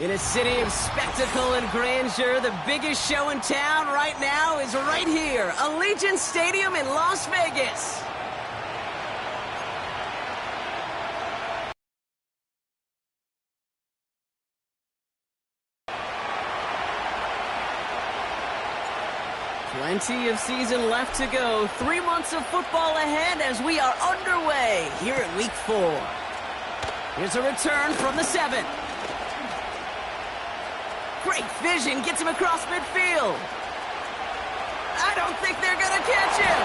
In a city of spectacle and grandeur, the biggest show in town right now is right here, Allegiant Stadium in Las Vegas. Plenty of season left to go. 3 months of football ahead as we are underway here at Week 4. Here's a return from the 7. Great vision, gets him across midfield. I don't think they're going to catch him.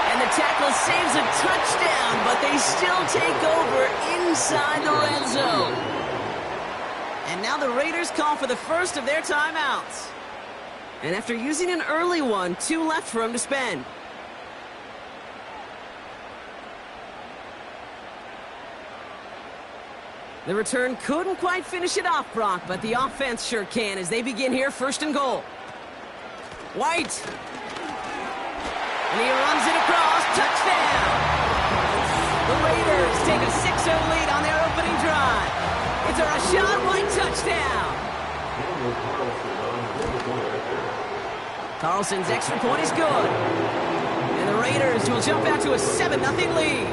And the tackle saves a touchdown, but they still take over inside the red zone. And now the Raiders call for the first of their timeouts. And after using an early one, 2 left for him to spend. The return couldn't quite finish it off, Brock, but the offense sure can as they begin here, 1st and goal. White. And he runs it across. Touchdown! The Raiders take a 6-0 lead on their opening drive. It's a Rachaad White touchdown. Carlson's extra point is good. And the Raiders will jump out to a 7-0 lead.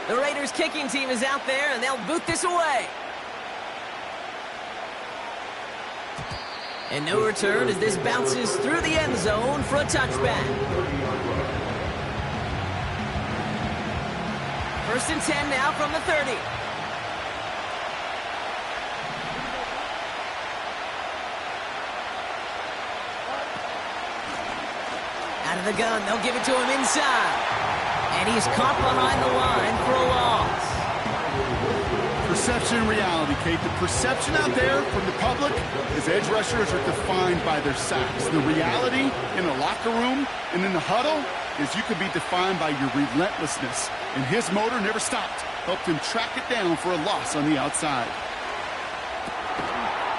The Raiders kicking team is out there, and they'll boot this away. And no return as this bounces through the end zone for a touchback. 1st and 10 now from the 30. Out of the gun, they'll give it to him inside. And he's caught behind the line for a loss. Perception and reality, Kate. The perception out there from the public is edge rushers are defined by their sacks. The reality in a locker room and in the huddle is you could be defined by your relentlessness. And his motor never stopped. Helped him track it down for a loss on the outside.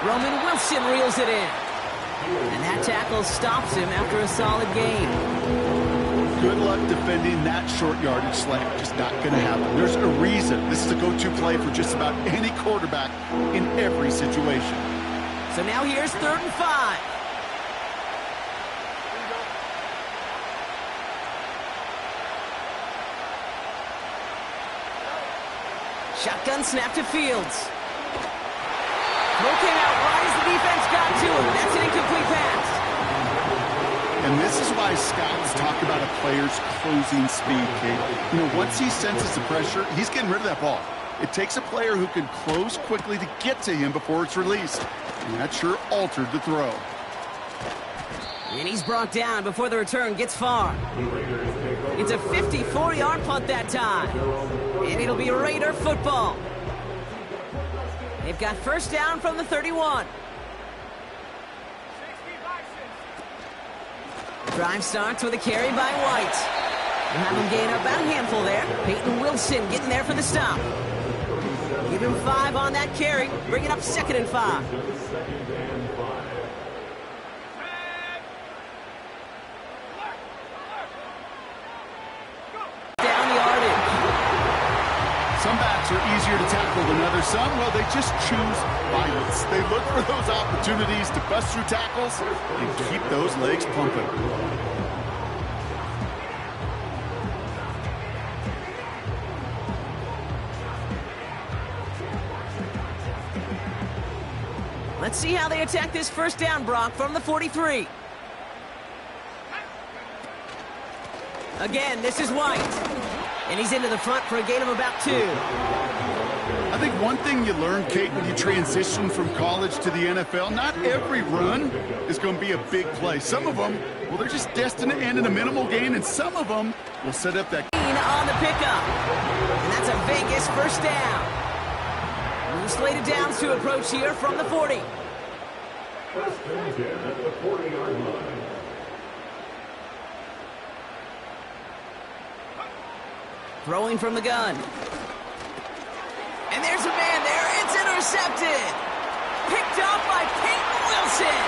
Roman Wilson reels it in. And that tackle stops him after a solid gain. Good luck defending that short yardage slant. Just not going to happen. There's a reason. This is a go-to play for just about any quarterback in every situation. So now here's 3rd and 5. Shotgun snap to Fields. Throw came out right as the defense got to him. That's an incomplete pass. And this is why scouts talk about a player's closing speed, Kate. You know, once he senses the pressure, he's getting rid of that ball. It takes a player who can close quickly to get to him before it's released. And that sure altered the throw. And he's brought down before the return gets far. It's a 54-yard punt that time. And it'll be Raider football. They've got 1st down from the 31. Drive starts with a carry by White. We'll have him gain about a handful there. Peyton Wilson getting there for the stop. Give him 5 on that carry. Bring it up 2nd and 5. Down the yardage. Some backs are easier to tackle than others. Some, well, they just choose violence. They look for those opportunities to bust through tackles and keep those legs pumping. Let's see how they attack this 1st down, Brock, from the 43. Again, this is White. And he's into the front for a gain of about 2. I think one thing you learn, Kate, when you transition from college to the NFL, not every run is going to be a big play. Some of them, well, they're just destined to end in a minimal gain, and some of them will set up that on the pickup. And that's a Vegas 1st down. New slated downs to approach here from the 40. First and 10 at the 40-yard line. Throwing from the gun. And there's a man there. It's intercepted. Picked up by Peyton Wilson.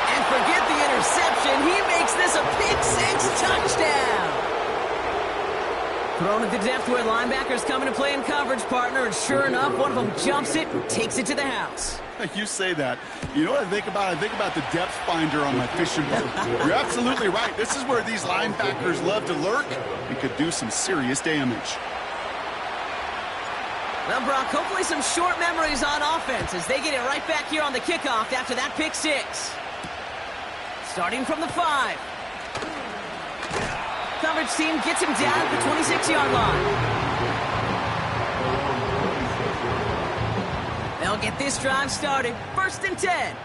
And forget the interception. He makes this a pick-6 touchdown. Thrown at the depth where linebackers coming to play in coverage, partner, and sure enough, one of them jumps it and takes it to the house. You say that. You know what I think about? I think about the depth finder on my fishing boat. You're absolutely right. This is where these linebackers love to lurk and could do some serious damage. Well, Brock, hopefully some short memories on offense as they get it right back here on the kickoff after that pick six. Starting from the 5. Coverage team gets him down at the 26-yard line. They'll get this drive started. 1st and 10.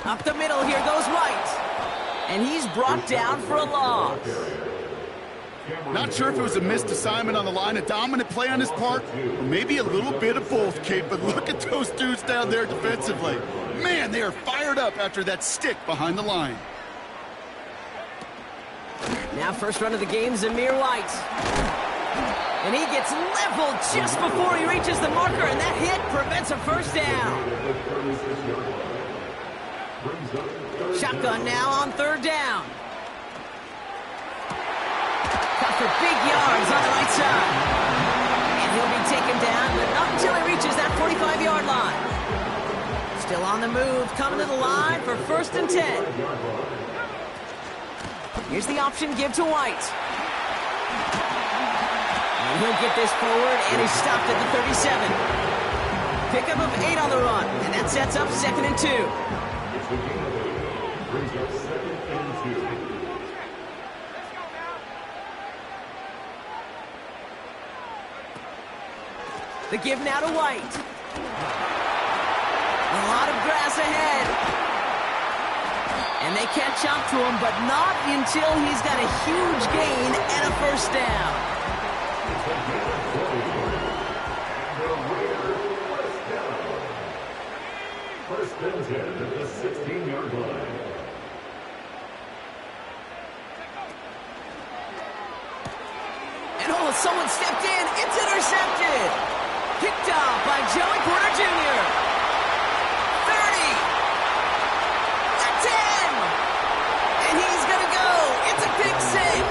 Up the middle, here goes White. And he's brought down for a loss. Not sure if it was a missed assignment on the line, a dominant play on his part, or maybe a little bit of both, Kate, but look at those dudes down there defensively. Man, they are fired up after that stick behind the line. Now first run of the game, Zamir White. And he gets leveled just before he reaches the marker, and that hit prevents a first down. Shotgun now on 3rd down. Cut for big yards on the right side. And he'll be taken down, but not until he reaches that 45-yard line. Still on the move, coming to the line for 1st and 10. Here's the option give to White. And he'll get this forward, and he's stopped at the 37. Pickup of 8 on the run, and that sets up 2nd and 2. The give now to White. A lot of grass ahead. And they catch up to him, but not until he's got a huge gain and a first down. First and 10 at the 16-yard line. And oh, someone stepped in. It's intercepted. Picked off by Joey Porter Jr. 30. A 10. And he's going to go. It's a pick six.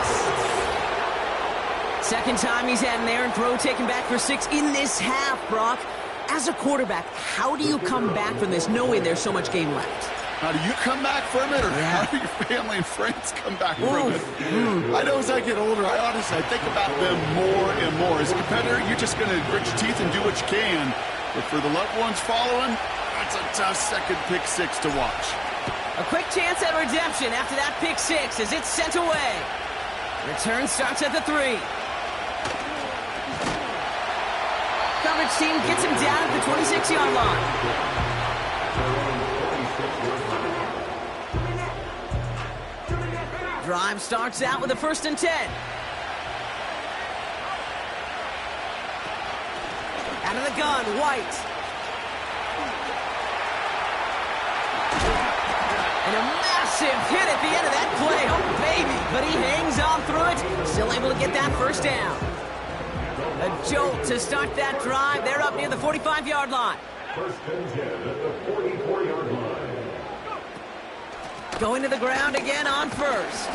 Second time he's had an errant throw taken back for 6 in this half, Brock. As a quarterback, how do you come back from this knowing there's so much game left? How do you come back from it, or how do your family and friends come back from it? I know as I get older, I think about them more and more. As a competitor, you're just going to grit your teeth and do what you can. But for the loved ones following, that's a tough second pick six to watch. A quick chance at redemption after that pick six as it's sent away. Return starts at the 3. Coverage team gets him down at the 26-yard line. Drive starts out with a 1st and 10. Out of the gun, White. And a massive hit at the end of that play. Oh, baby. But he hangs on through it. Still able to get that first down. A jolt to start that drive. They're up near the 45-yard line. First and 10 at the 44-yard line. Going to the ground again on 1st.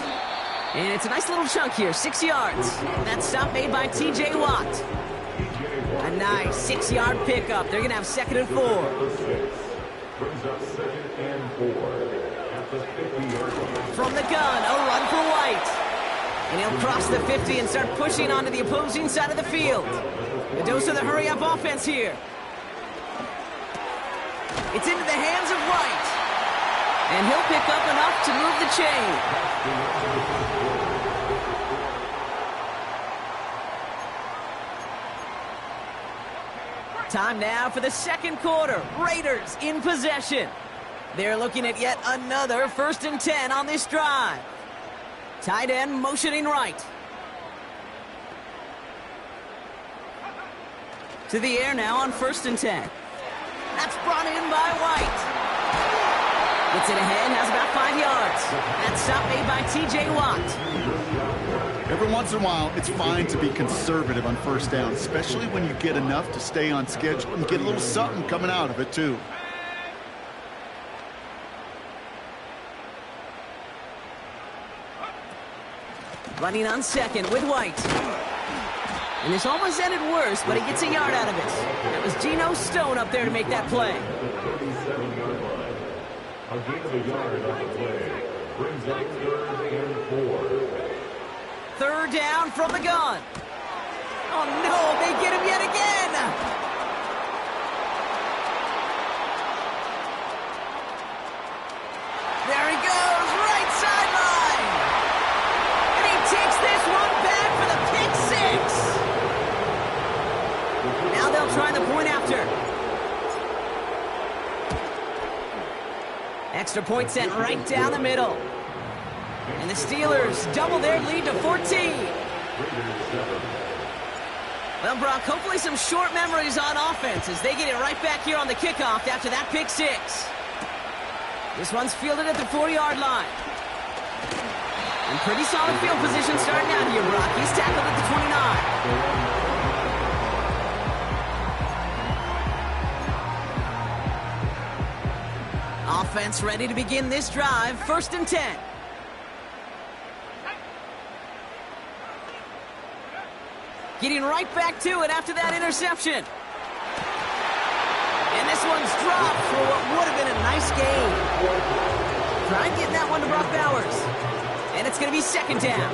And it's a nice little chunk here, 6 yards. That stop made by T.J. Watt. A nice 6-yard pickup. They're going to have 2nd and 4. Brings up 2nd and 4 at the 50-yard line. From the gun, a run for White. And he'll cross the 50 and start pushing onto the opposing side of the field. A dose of the hurry-up offense here. It's into the hands of White. And he'll pick up enough to move the chain. Time now for the second quarter. Raiders in possession. They're looking at yet another 1st and 10 on this drive. Tight end motioning right. To the air now on 1st and 10. That's brought in by White. Gets it ahead, has about 5 yards. That stop made by T.J. Watt. Every once in a while, it's fine to be conservative on 1st down, especially when you get enough to stay on schedule and get a little something coming out of it, too. Running on second with White. And this almost ended worse, but he gets a yard out of it. That was Geno Stone up there to make that play. The 37-yard line. A gain of a yard on the play. Brings up 3rd and 4. Third down from the gun. Oh no, they get him yet again. There he goes, right sideline. And he takes this one back for the pick six. Now they'll try the point after. Extra point sent right down the middle. And the Steelers double their lead to 14. Well, Brock, hopefully some short memories on offense as they get it right back here on the kickoff after that pick six. This one's fielded at the 40-yard line. And pretty solid field position starting out here, Brock. He's tackled at the 29. Offense ready to begin this drive. 1st and 10. Getting right back to it after that interception. And this one's dropped for what would have been a nice game. Trying getting that one to Brock Bowers. And it's going to be 2nd down.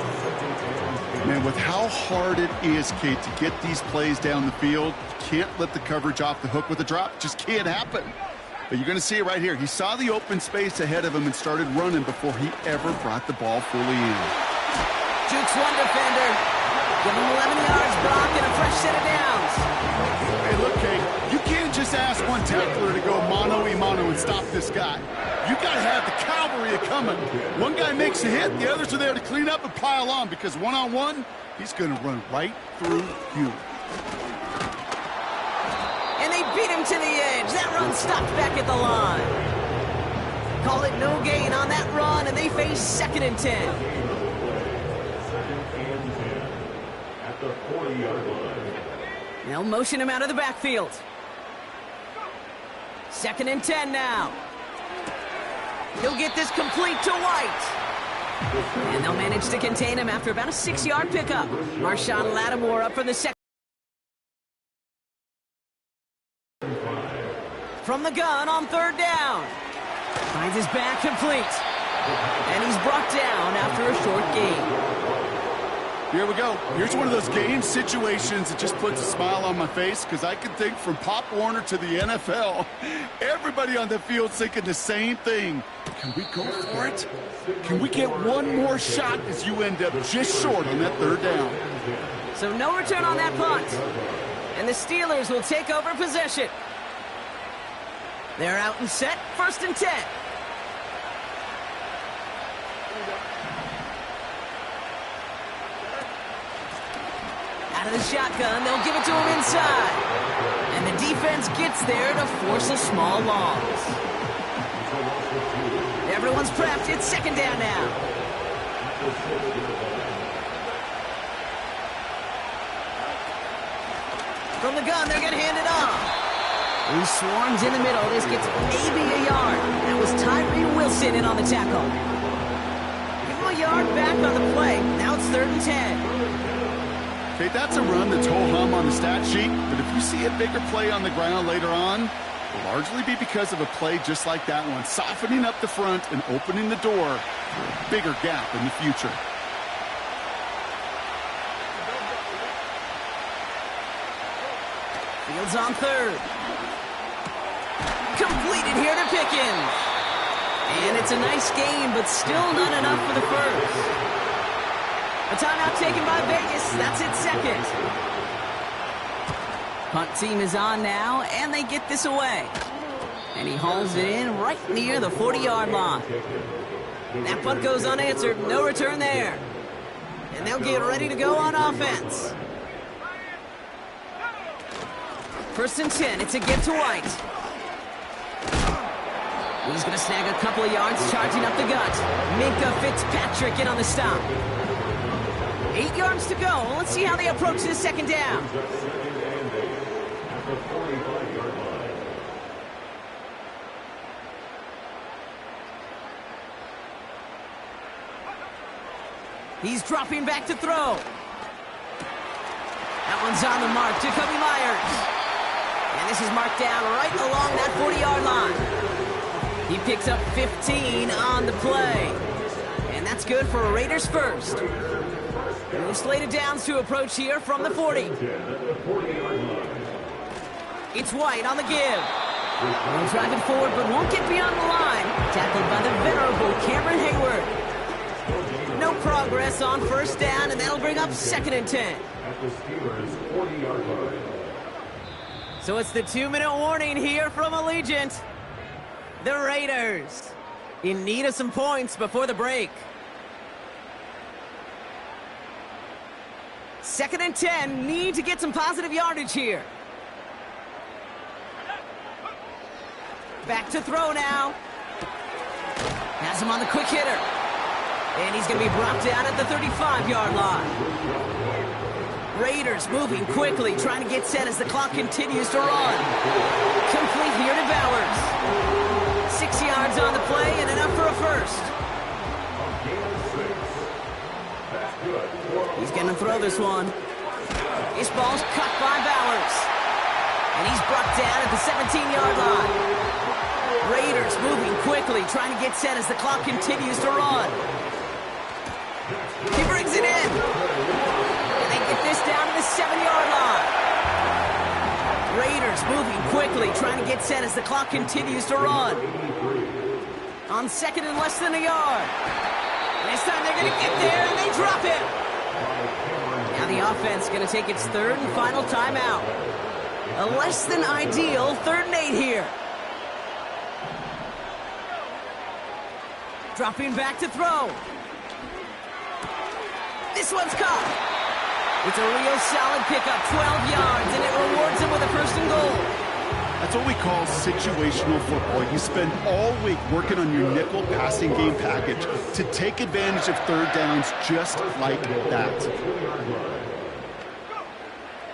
Man, with how hard it is, Kate, to get these plays down the field, you can't let the coverage off the hook with a drop. It just can't happen. But you're going to see it right here. He saw the open space ahead of him and started running before he ever brought the ball fully in. Jukes one defender. Give him 11 yards, Brock, and a fresh set of downs. Hey, look, Kate, you can't just ask one tackler to go mano-a-mano and stop this guy. You got to have the cavalry coming. One guy makes a hit, the others are there to clean up and pile on, because one-on-one, he's going to run right through you. And they beat him to the edge. That run stopped back at the line. Call it no gain on that run, and they face 2nd and 10. The 40-yard line. They'll motion him out of the backfield. 2nd and 10 now. He'll get this complete to White. And they'll manage to contain him after about a 6-yard pickup. Marshawn Lattimore up for the second. From the gun on 3rd down. Finds his back complete. And he's brought down after a short gain. Here we go. Here's one of those game situations that just puts a smile on my face, because I can think from Pop Warner to the NFL, everybody on the field thinking the same thing. Can we go for it? Can we get one more shot as you end up just short on that 3rd down? So no return on that punt. And the Steelers will take over possession. They're out and set. 1st and 10. Out of the shotgun, they'll give it to him inside. And the defense gets there to force a small loss. Everyone's prepped. It's 2nd down now. From the gun, they're going to hand it off. He swarms in the middle. This gets maybe a yard. That was Tyree Wilson in on the tackle. Give him a yard back on the play. Now it's 3rd and 10. Okay, that's a run that's ho-hum on the stat sheet, but if you see a bigger play on the ground later on, it'll largely be because of a play just like that one, softening up the front and opening the door for a bigger gap in the future. Fields on 3rd. Completed here to Pickens. And it's a nice game, but still not enough for the first. A timeout taken by Vegas. That's its 2nd. Punt team is on now, and they get this away. And he hauls it in right near the 40-yard line. That punt goes unanswered. No return there. And they'll get ready to go on offense. 1st and 10. It's a give to White. He's going to snag a couple of yards, charging up the gut. Minkah Fitzpatrick in on the stop. 8 yards to go. Let's see how they approach this 2nd down. He's dropping back to throw. That one's on the mark. Jacoby Myers. And this is marked down right along that 40-yard line. He picks up 15 on the play. And that's good for a Raiders first. And the slated downs to approach here from the 40. It's White on the give. He'll drive it forward, but won't get beyond the line. Tackled by the venerable Cameron Hayward. No progress on first down, and that'll bring up 2nd and 10. At the Steelers' 40-yard line. So it's the 2-minute warning here from Allegiant. The Raiders in need of some points before the break. 2nd and 10, need to get some positive yardage here. Back to throw now. Has him on the quick hitter. And he's going to be brought down at the 35-yard line. Raiders moving quickly, trying to get set as the clock continues to run. Complete here to Bowers. 6 yards on the play and enough for a first. He's going to throw this one. This ball's cut by Bowers. And he's brought down at the 17-yard line. Raiders moving quickly, trying to get set as the clock continues to run. He brings it in. And they get this down to the 7-yard line. Raiders moving quickly, trying to get set as the clock continues to run. On 2nd and less than a yard. This time they're going to get there, and they drop it. Now the offense going to take its 3rd and final timeout. A less than ideal 3rd and 8 here. Dropping back to throw. This one's caught. It's a real solid pickup, 12 yards, and it rewards him with a 1st and goal. That's what we call situational football. You spend all week working on your nickel passing game package to take advantage of 3rd downs just like that.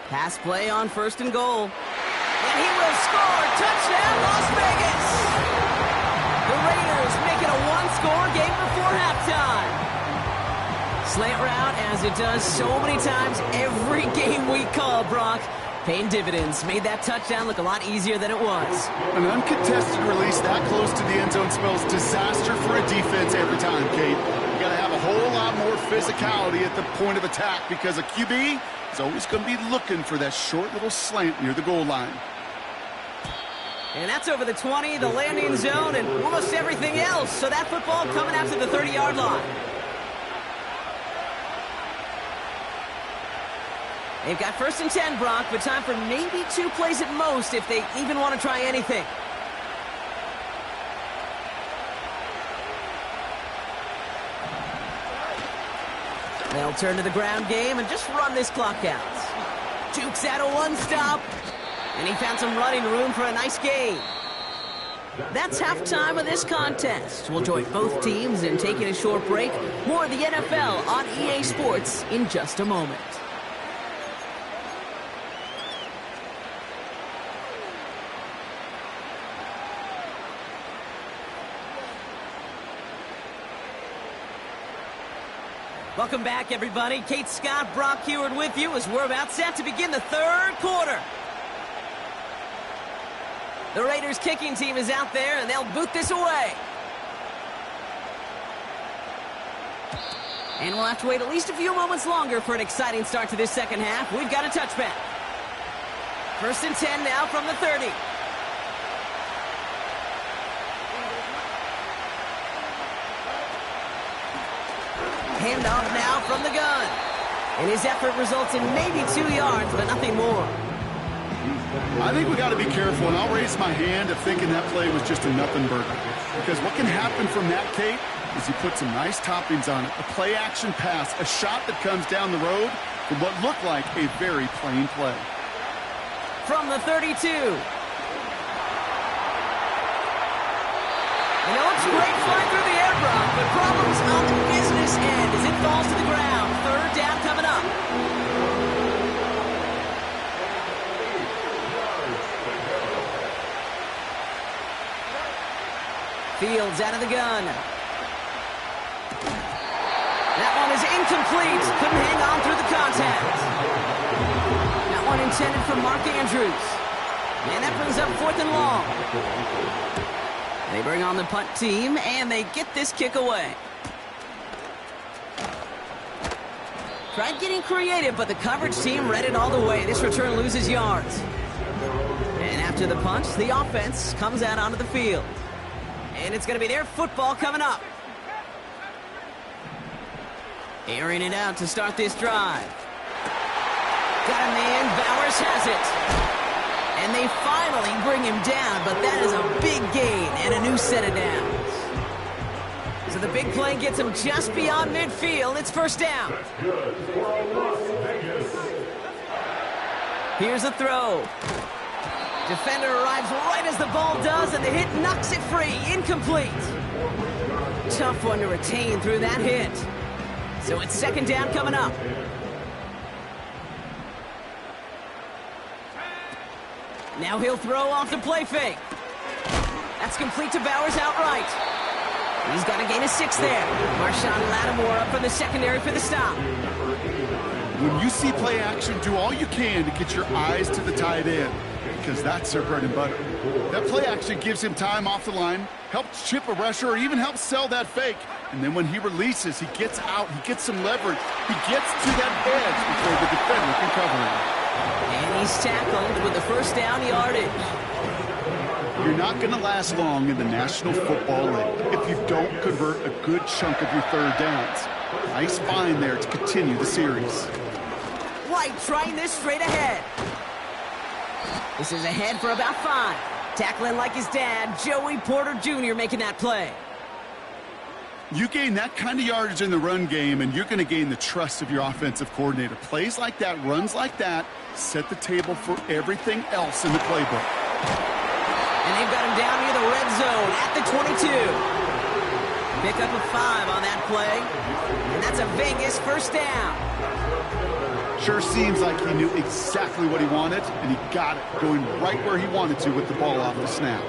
Pass play on 1st and goal. And he will score. Touchdown, Las Vegas. The Raiders make it a 1-score game before halftime. Slant route, as it does so many times every game we call, Brock. Paying dividends. Made that touchdown look a lot easier than it was. An uncontested release that close to the end zone spells disaster for a defense every time, Kate. You got to have a whole lot more physicality at the point of attack because a QB is always going to be looking for that short little slant near the goal line. And that's over the 20, the landing zone, and almost everything else. So that football coming out to the 30-yard line. They've got 1st and 10, Brock, but time for maybe 2 plays at most if they even want to try anything. They'll turn to the ground game and just run this clock out. Jukes out a 1-stop, and he found some running room for a nice gain. That's halftime of this contest. We'll join both teams in taking a short break. More of the NFL on EA Sports in just a moment. Welcome back, everybody. Kate Scott, Brock Heward with you as we're about set to begin the 3rd quarter. The Raiders kicking team is out there, and they'll boot this away. And we'll have to wait at least a few moments longer for an exciting start to this 2nd half. We've got a touchback. 1st and 10 now from the 30. Handoff now from the gun. And his effort results in maybe 2 yards, but nothing more. I think we got to be careful, and I'll raise my hand of thinking that play was just a nothing burger. Because what can happen from that, Kate, is you put some nice toppings on it. A play-action pass, a shot that comes down the road for what looked like a very plain play. From the 32. You know, it's great flying through the air, Brock, but problems on the business end as it falls to the ground. 3rd down coming up. Fields out of the gun. That one is incomplete. Couldn't hang on through the contact. That one intended for Mark Andrews. And that brings up 4th and long. They bring on the punt team, and they get this kick away. Tried getting creative, but the coverage team read it all the way. This return loses yards. And after the punt, the offense comes out onto the field. And it's going to be their football coming up. Airing it out to start this drive. Got a man, Bowers has it. And they finally bring him down, but that is a big gain and a new set of downs. So the big play gets him just beyond midfield. It's first down. Here's a throw. Defender arrives right as the ball does, and the hit knocks it free. Incomplete. Tough one to retain through that hit. So it's second down coming up. Now he'll throw off the play fake. That's complete to Bowers outright. He's got to gain a 6 there. Marshawn Lattimore up from the secondary for the stop. When you see play action, do all you can to get your eyes to the tight end, because that's their bread and butter. That play action gives him time off the line, helps chip a rusher, or even helps sell that fake. And then when he releases, he gets out, he gets some leverage. He gets to that edge before the defender can cover him. And he's tackled with the first down yardage. You're not going to last long in the National Football League if you don't convert a good chunk of your third downs. Nice find there to continue the series. White trying this straight ahead. This is ahead for about 5. Tackling like his dad, Joey Porter Jr. making that play. You gain that kind of yardage in the run game, and you're going to gain the trust of your offensive coordinator. Plays like that, runs like that, set the table for everything else in the playbook. And they've got him down near the red zone at the 22. Pick up a 5 on that play. And that's a Vegas first down. Sure seems like he knew exactly what he wanted, and he got it, going right where he wanted to with the ball off the snap.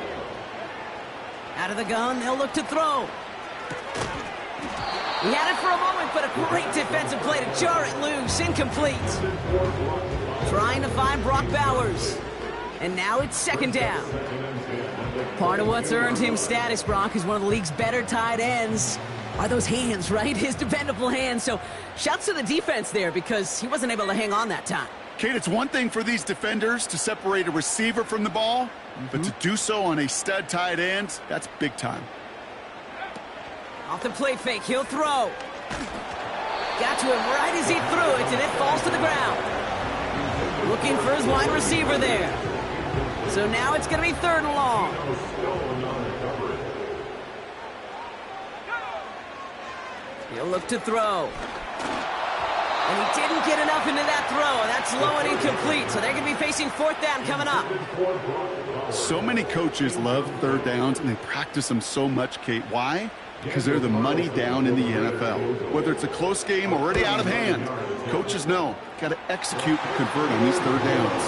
Out of the gun, they'll look to throw. He had it for a moment, but a great defensive play to jar it loose. Incomplete. Trying to find Brock Bowers. And now it's second down. Part of what's earned him status, Brock, is one of the league's better tight ends. Are those hands, right? His dependable hands. So shouts to the defense there because he wasn't able to hang on that time. Kate, it's one thing for these defenders to separate a receiver from the ball, but to do so on a stud tight end, that's big time. Off the play fake, he'll throw. Got to him right as he threw it, and it falls to the ground. Looking for his wide receiver there. So now it's going to be 3rd and long. He'll look to throw. And he didn't get enough into that throw. That's low and incomplete, so they're going to be facing 4th down coming up. So many coaches love third downs, and they practice them so much, Kate. Why? Because they're the money down in the NFL. Whether it's a close game or already out of hand, coaches know, got to execute and convert on these third downs.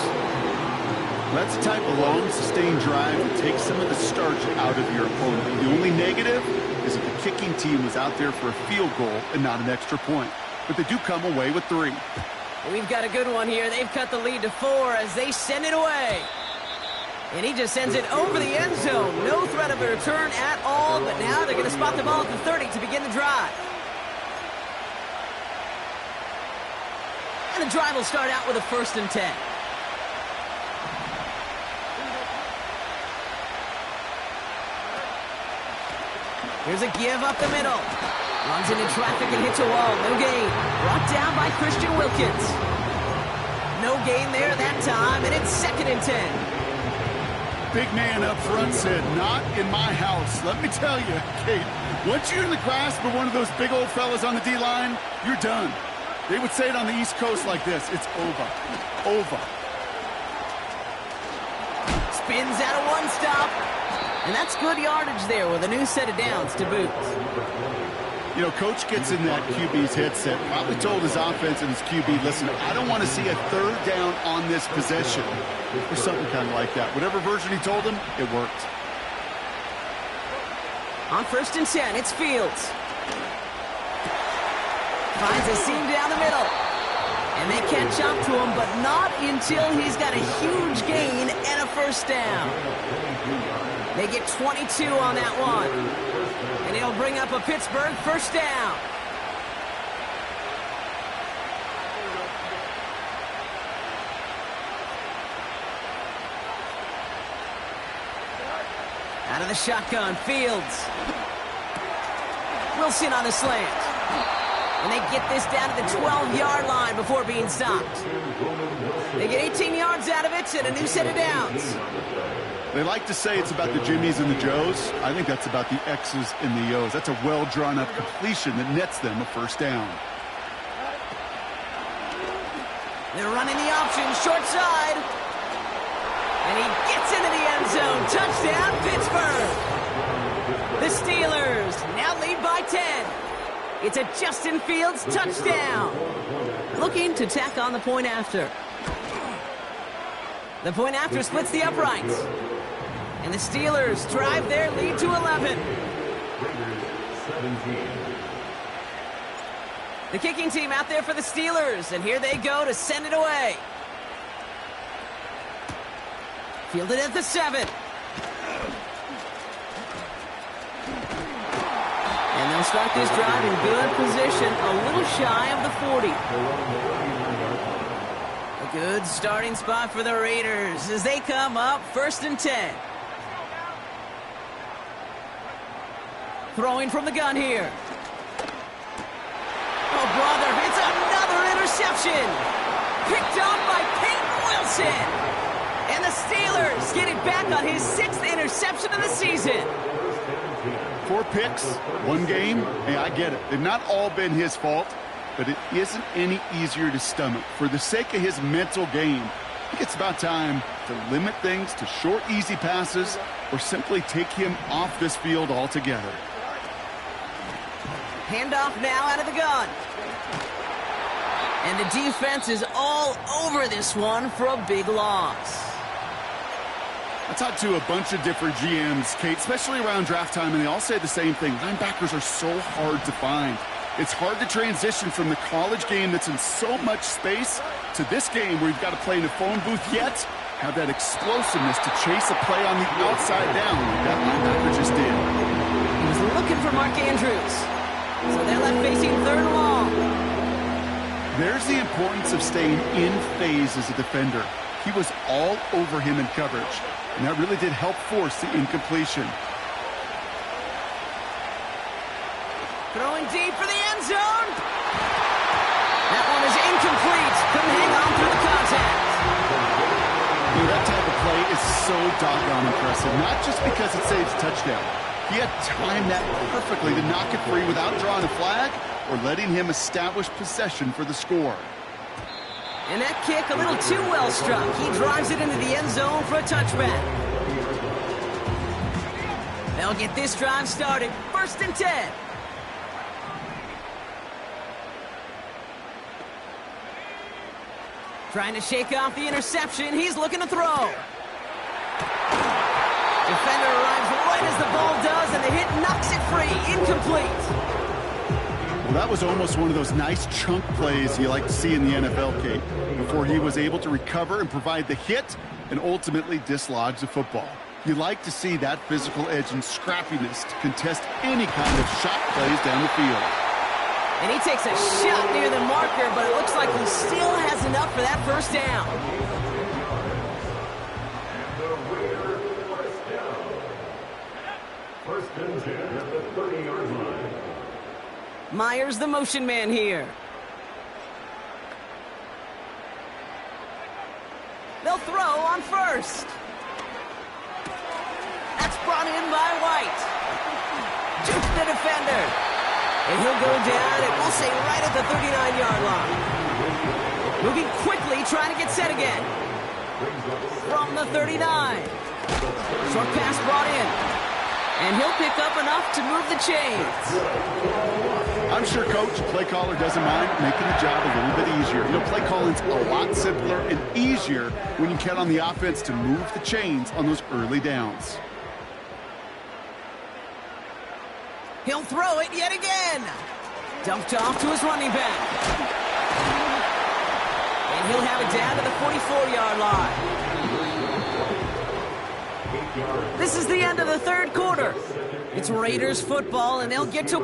That's the type of long, sustained drive that takes some of the starch out of your opponent. The only negative is if the kicking team was out there for a field goal and not an extra point. But they do come away with 3. We've got a good one here. They've cut the lead to 4 as they send it away. And he just sends it over the end zone. No threat of a return at all, but now they're going to spot the ball at the 30 to begin the drive. And the drive will start out with a 1st and 10. Here's a give up the middle. Runs into traffic and hits a wall. No gain. Brought down by Christian Wilkins. No gain there that time, and it's 2nd and 10. Big man up front said, not in my house. Let me tell you, Kate, once you're in the grasp of one of those big old fellas on the D-line, you're done. They would say it on the East Coast like this, it's over. Over. Spins out of 1 stop. And that's good yardage there with a new set of downs to boot. You know, Coach gets in that QB's headset, probably told his offense and his QB, listen, I don't want to see a 3rd down on this possession. Or something kind of like that. Whatever version he told him, it worked. On 1st and 10, it's Fields. Finds a seam down the middle. And they catch up to him, but not until he's got a huge gain and a first down. They get 22 on that one. And it'll bring up a Pittsburgh first down. Out of the shotgun, Fields. Wilson on the slant. And they get this down to the 12-yard line before being stopped. They get 18 yards out of it and a new set of downs. They like to say it's about the Jimmies and the Joes. I think that's about the X's and the O's. That's a well-drawn-up completion that nets them a first down. They're running the option, short side. And he gets into the end zone. Touchdown, Pittsburgh. The Steelers now lead by 10. It's a Justin Fields touchdown. Looking to tack on the point after. The point after splits the uprights. And the Steelers drive their lead to 11. The kicking team out there for the Steelers. And here they go to send it away. Fielded at the 7. And they'll start this drive in good position, a little shy of the 40. A good starting spot for the Raiders as they come up 1st and 10. Throwing from the gun here. Oh, brother, it's another interception. Picked off by Peyton Wilson. And the Steelers get it back on his 6th interception of the season. 4 picks, 1 game. Hey, I get it. They've not all been his fault, but it isn't any easier to stomach. For the sake of his mental game, I think it's about time to limit things to short, easy passes or simply take him off this field altogether. Handoff now out of the gun. And the defense is all over this one for a big loss. I talked to a bunch of different GMs, Kate, especially around draft time, and they all say the same thing. Linebackers are so hard to find. It's hard to transition from the college game that's in so much space to this game where you've got to play in a phone booth, yet have that explosiveness to chase a play on the outside down like that linebacker just did. He was looking for Mark Andrews. So they're left facing 3rd and long. There's the importance of staying in phase as a defender. He was all over him in coverage, and that really did help force the incompletion. Throwing deep for the end zone. That one is incomplete. Couldn't hang on through the contact. You know, that type of play is so doggone impressive, not just because it saves a touchdown. He had timed that perfectly to knock it free without drawing a flag or letting him establish possession for the score. And that kick a little too well struck. He drives it into the end zone for a touchback. They'll get this drive started. 1st and 10. Trying to shake off the interception. He's looking to throw. Defender arrives right as the ball does, and the hit knocks it free. Incomplete. Well, that was almost one of those nice chunk plays you like to see in the NFL, Kate, before he was able to recover and provide the hit and ultimately dislodge the football. You like to see that physical edge and scrappiness to contest any kind of shot plays down the field. And he takes a shot near the marker, but it looks like he still has enough for that first down. First and 10 at the 30-yard line. Myers, the motion man here. They'll throw on 1st. That's brought in by White. Jukes the defender. And he'll go down, and we'll say right at the 39-yard line. Moving quickly, trying to get set again. From the 39. Short pass brought in. And he'll pick up enough to move the chains. I'm sure Coach, play caller, doesn't mind making the job a little bit easier. You know, play calling's a lot simpler and easier when you count on the offense to move the chains on those early downs. He'll throw it yet again. Dumped off to his running back. And he'll have it down to the 44-yard line. This is the end of the third quarter. It's Raiders football, and they'll get to...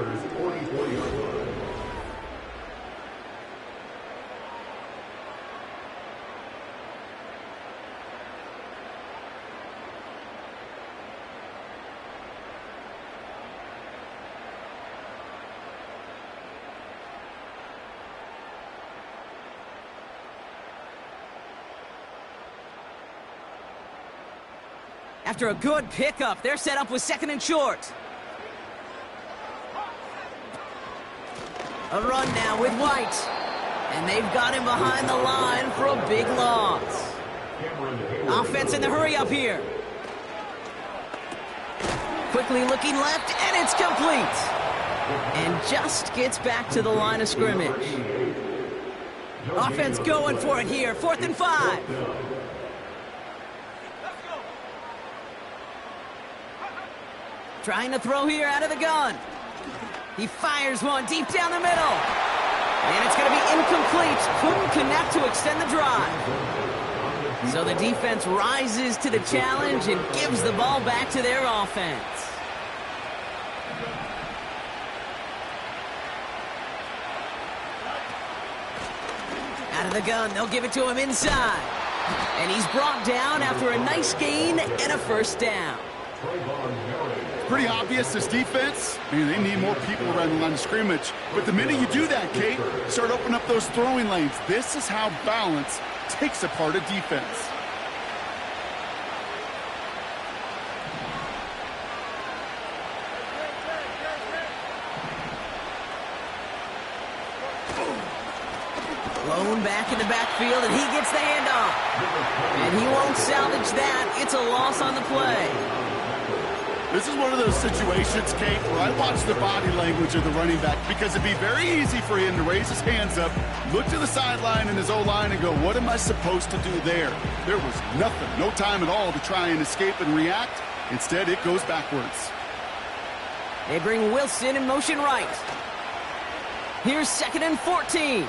After a good pickup, they're set up with second and short. A run now with White. And they've got him behind the line for a big loss. Offense in the hurry up here. Quickly looking left, and it's complete. And just gets back to the line of scrimmage. Offense going for it here, 4th and 5. Trying to throw here out of the gun. He fires one deep down the middle. And it's going to be incomplete. Couldn't connect to extend the drive. So the defense rises to the challenge and gives the ball back to their offense. Out of the gun, they'll give it to him inside. And he's brought down after a nice gain and a first down. Pretty obvious, this defense, man, they need more people around the line of scrimmage. But the minute you do that, Kate, start opening up those throwing lanes. This is how balance takes apart a defense. Blown back in the backfield, and he gets the handoff. And he won't salvage that. It's a loss on the play. This is one of those situations, Kate, where I watch the body language of the running back because it'd be very easy for him to raise his hands up, look to the sideline and his O-line and go, what am I supposed to do there? There was nothing, no time at all to try and escape and react. Instead, it goes backwards. They bring Wilson in motion right. Here's 2nd and 14.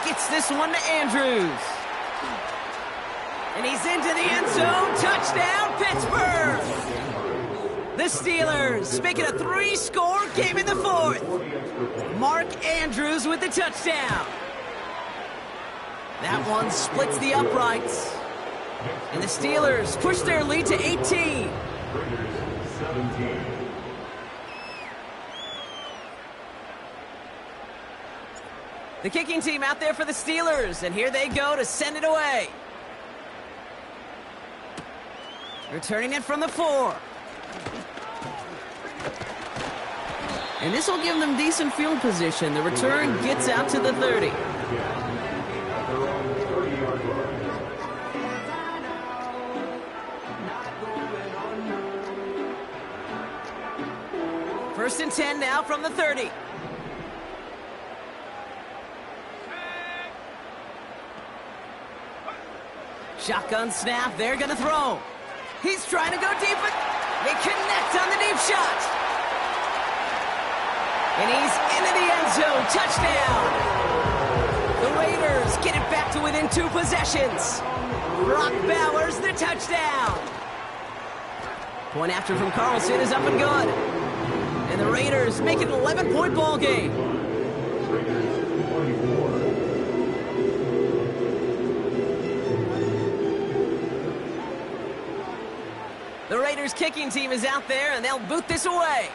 Gets this one to Andrews. And he's into the end zone. Touchdown, Pittsburgh! The Steelers make it a 3-score game in the 4th. Mark Andrews with the touchdown. That one splits the uprights. And the Steelers push their lead to 18. The kicking team out there for the Steelers. And here they go to send it away. Returning it from the 4. And this will give them decent field position. The return gets out to the 30. First and 10 now from the 30. Shotgun snap, they're going to throw. He's trying to go deep, but they connect on the deep shot. And he's into the end zone. Touchdown. The Raiders get it back to within 2 possessions. Brock Bowers, the touchdown. Point after from Carlson is up and good. And the Raiders make it an 11-point ball game. The Raiders kicking team is out there, and they'll boot this away.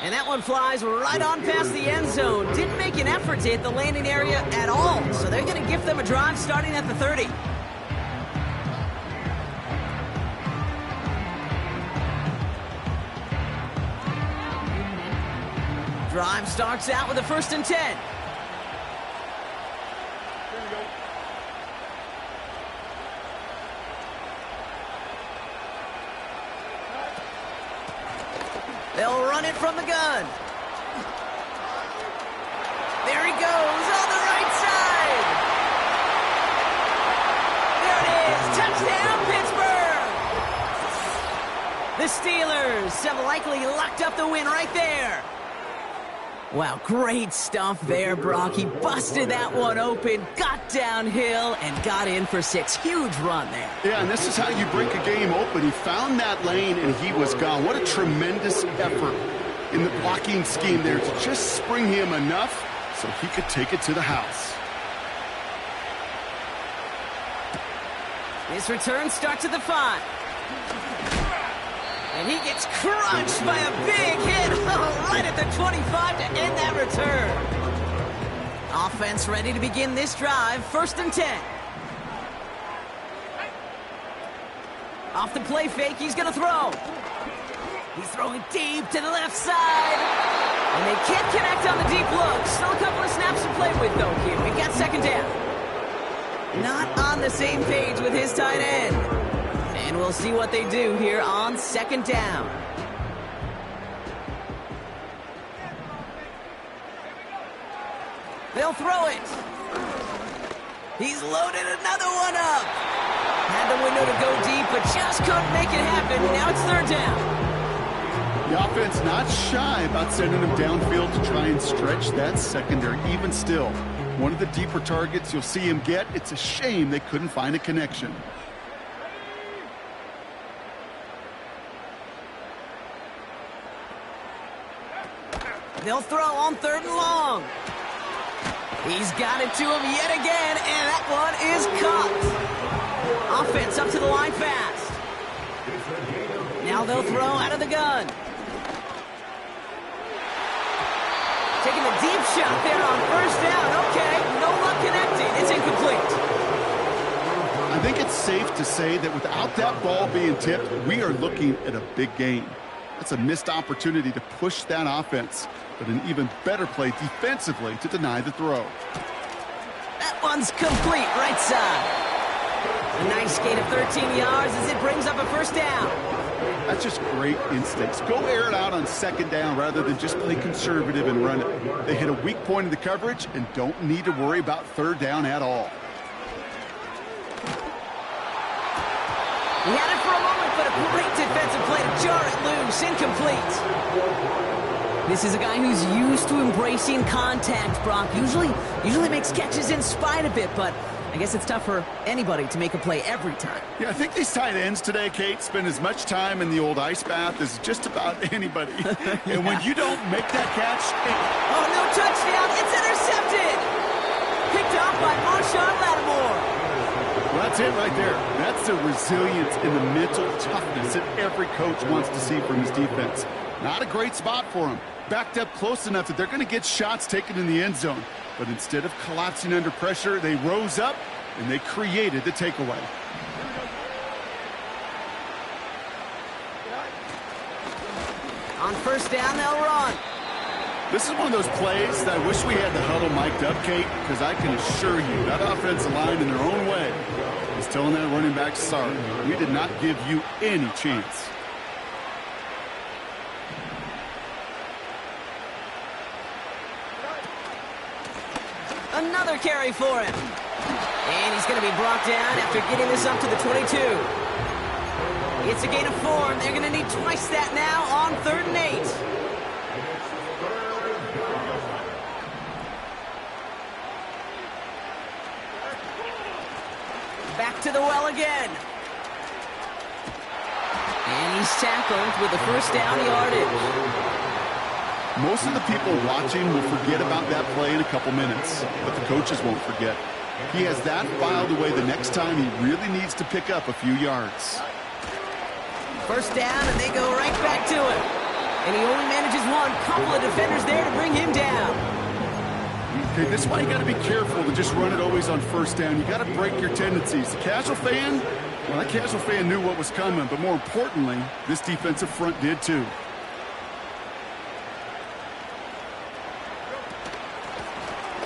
And that one flies right on past the end zone. Didn't make an effort to hit the landing area at all, so they're going to give them a drive starting at the 30. Drive starts out with a 1st and 10. They'll run it from the gun. There he goes on the right side. There it is. Touchdown, Pittsburgh. The Steelers have likely locked up the win right there. Wow, great stuff there, Brock. He busted that one open, got downhill, and got in for 6. Huge run there. Yeah, and this is how you break a game open. He found that lane, and he was gone. What a tremendous effort in the blocking scheme there to just spring him enough so he could take it to the house. His return starts at the 5. And he gets crunched by a big hit right at the 25 to end that return. Offense ready to begin this drive. 1st and 10. Off the play fake, he's going to throw. He's throwing deep to the left side. And they can't connect on the deep look. Still a couple of snaps to play with, though, here. We've got 2nd down. Not on the same page with his tight end. And we'll see what they do here on 2nd down. They'll throw it. He's loaded another one up. Had the window to go deep, but just couldn't make it happen. Now it's 3rd down. The offense not shy about sending him downfield to try and stretch that secondary. Even still, one of the deeper targets you'll see him get. It's a shame they couldn't find a connection. They'll throw on 3rd and long. He's got it to him yet again, and that one is caught. Offense up to the line fast. Now they'll throw out of the gun. Taking the deep shot there on 1st down. Okay, no luck connecting. It's incomplete. I think it's safe to say that without that ball being tipped, we are looking at a big game. That's a missed opportunity to push that offense, but an even better play defensively to deny the throw. That one's complete, right side. A nice gain of 13 yards as it brings up a 1st down. That's just great instincts. Go air it out on 2nd down rather than just play conservative and run it. They hit a weak point in the coverage and don't need to worry about 3rd down at all. He had it for a moment, but a great defensive play to jar it loose. Incomplete. This is a guy who's used to embracing contact, Brock. Usually makes catches in spite of it, but I guess it's tough for anybody to make a play every time. Yeah, I think these tight ends today, Kate, spend as much time in the old ice bath as just about anybody. And when you don't make that catch... Oh, no touchdown. It's intercepted. Picked off by Marshawn Lattimore. Well, that's it right there. That's the resilience and the mental toughness that every coach wants to see from his defense. Not a great spot for him. Backed up close enough that they're going to get shots taken in the end zone. But instead of collapsing under pressure, they rose up and they created the takeaway. On 1st down, they'll run. This is one of those plays that I wish we had the huddle mic'd up, Kate, because I can assure you that offensive line in their own way is telling that running back, sorry, we did not give you any chance. Another carry for him. And he's going to be brought down after getting this up to the 22. It's a gain of 4, and they're going to need twice that now on 3rd and 8. Back to the well again. And he's tackled with the 1st down yardage. Most of the people watching will forget about that play in a couple minutes, but the coaches won't forget. He has that filed away the next time he really needs to pick up a few yards. 1st down, and they go right back to him. And he only manages one. Couple of defenders there to bring him down. Okay, this is why you got to be careful to just run it always on 1st down. You got to break your tendencies. The casual fan, well, that casual fan knew what was coming, but more importantly, this defensive front did too.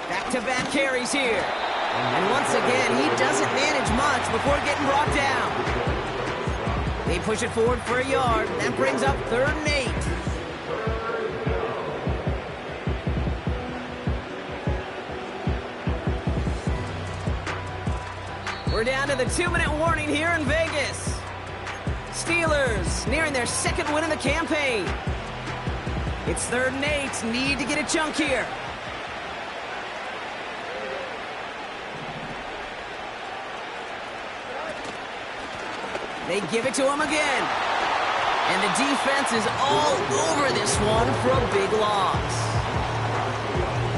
Back-to-back carries here. And once again, he doesn't manage much before getting brought down. They push it forward for a yard. That brings up 3rd and 8. We're down to the 2-minute warning here in Vegas. Steelers nearing their second win in the campaign. It's 3rd and 8. Need to get a chunk here. They give it to him again. And the defense is all over this one for a big loss.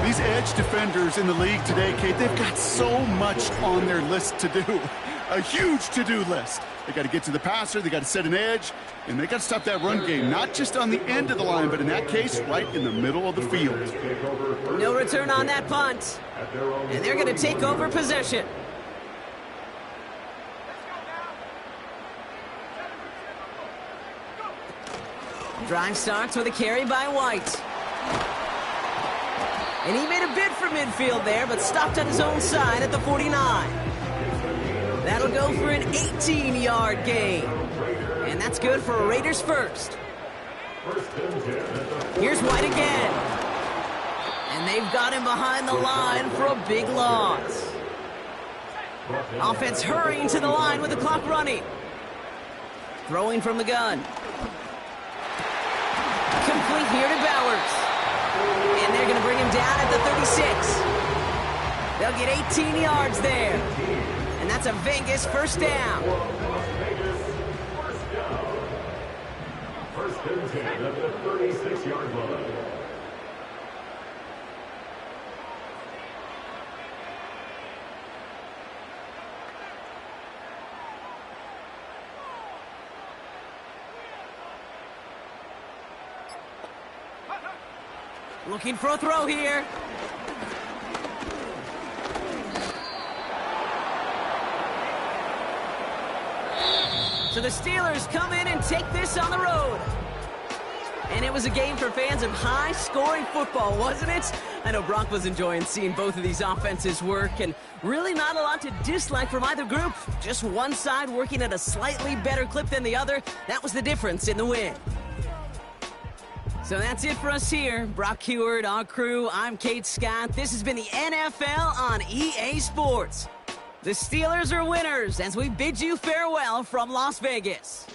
These edge defenders in the league today, Kate, they've got so much on their list to do. A huge to-do list. They got to get to the passer, they got to set an edge, and they got to stop that run game, not just on the end of the line, but in that case, right in the middle of the field. No return on that punt. And they're going to take over possession. Drive starts with a carry by White. And he made a bid for midfield there, but stopped on his own side at the 49. That'll go for an 18-yard gain. And that's good for a Raiders first. Here's White again. And they've got him behind the line for a big loss. Offense hurrying to the line with the clock running. Throwing from the gun. Complete here to Bowers. And they're going to bring him down at the 36. They'll get 18 yards there. And that's a Vegas first down. First and 10 at the 36-yard line. Looking for a throw here. So the Steelers come in and take this on the road. And it was a game for fans of high-scoring football, wasn't it? I know Brock was enjoying seeing both of these offenses work, and really not a lot to dislike from either group. Just one side working at a slightly better clip than the other. That was the difference in the win. So that's it for us here. Brock Heward, our crew, I'm Kate Scott. This has been the NFL on EA Sports. The Steelers are winners as we bid you farewell from Las Vegas.